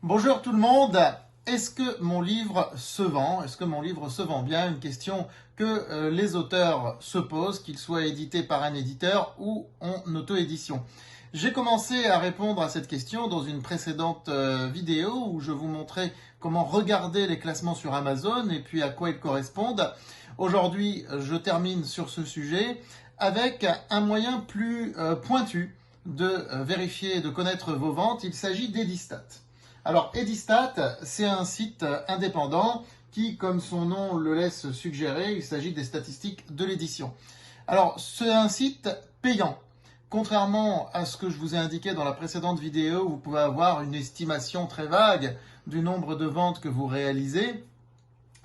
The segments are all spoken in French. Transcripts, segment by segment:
Bonjour tout le monde. Est-ce que mon livre se vend? Est-ce que mon livre se vend bien? Une question que les auteurs se posent, qu'ils soient édités par un éditeur ou en auto-édition. J'ai commencé à répondre à cette question dans une précédente vidéo où je vous montrais comment regarder les classements sur Amazon et puis à quoi ils correspondent. Aujourd'hui, je termine sur ce sujet avec un moyen plus pointu de vérifier et de connaître vos ventes. Il s'agit d'Edistat. Alors, Edistat, c'est un site indépendant qui, comme son nom le laisse suggérer, il s'agit des statistiques de l'édition. Alors, c'est un site payant. Contrairement à ce que je vous ai indiqué dans la précédente vidéo, vous pouvez avoir une estimation très vague du nombre de ventes que vous réalisez.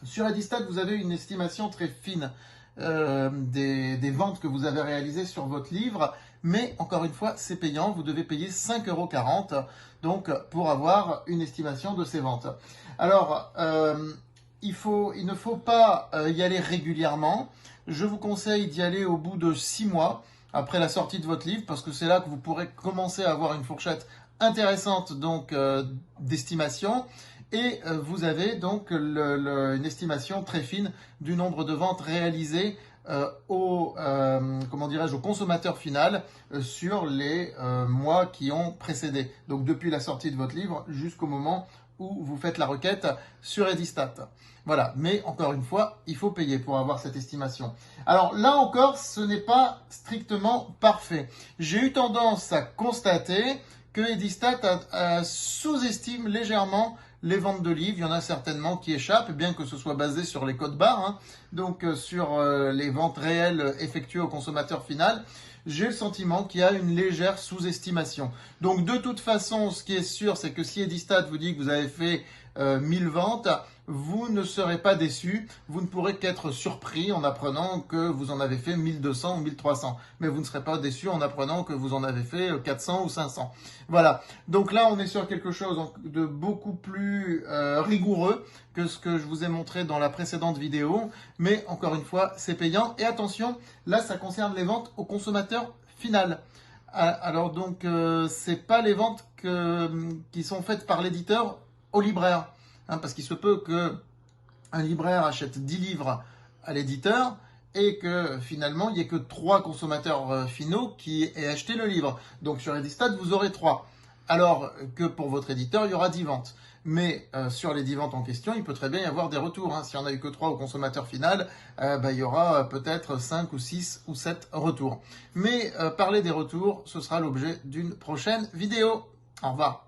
Sur Edistat, vous avez une estimation très fine des ventes que vous avez réalisées sur votre livre, mais encore une fois, c'est payant, vous devez payer 5,40 € donc pour avoir une estimation de ces ventes. Alors, il ne faut pas y aller régulièrement. Je vous conseille d'y aller au bout de 6 mois après la sortie de votre livre, parce que c'est là que vous pourrez commencer à avoir une fourchette intéressante donc d'estimation. Et vous avez donc une estimation très fine du nombre de ventes réalisées au consommateur final sur les mois qui ont précédé. Donc depuis la sortie de votre livre jusqu'au moment où vous faites la requête sur Edistat. Voilà, mais encore une fois, il faut payer pour avoir cette estimation. Alors là encore, ce n'est pas strictement parfait. J'ai eu tendance à constater que Edistat sous-estime légèrement les ventes de livres. Il y en a certainement qui échappent, bien que ce soit basé sur les codes barres, donc sur les ventes réelles effectuées au consommateur final. J'ai le sentiment qu'il y a une légère sous-estimation. Donc de toute façon, ce qui est sûr, c'est que si Edistat vous dit que vous avez fait 1000 ventes, vous ne serez pas déçu, vous ne pourrez qu'être surpris en apprenant que vous en avez fait 1200 ou 1300. Mais vous ne serez pas déçu en apprenant que vous en avez fait 400 ou 500. Voilà, donc là on est sur quelque chose de beaucoup plus rigoureux que ce que je vous ai montré dans la précédente vidéo. Mais encore une fois, c'est payant. Et attention, là ça concerne les ventes au consommateur final. Alors donc, c'est pas les ventes qui sont faites par l'éditeur au libraire. Parce qu'il se peut qu'un libraire achète 10 livres à l'éditeur et que finalement il n'y ait que 3 consommateurs finaux qui aient acheté le livre. Donc sur Edistat, vous aurez 3. Alors que pour votre éditeur, il y aura 10 ventes. Mais sur les 10 ventes en question, il peut très bien y avoir des retours. Si on n'a eu que 3 au consommateur final, il y aura peut-être 5 ou 6 ou 7 retours. Mais parler des retours, ce sera l'objet d'une prochaine vidéo. Au revoir.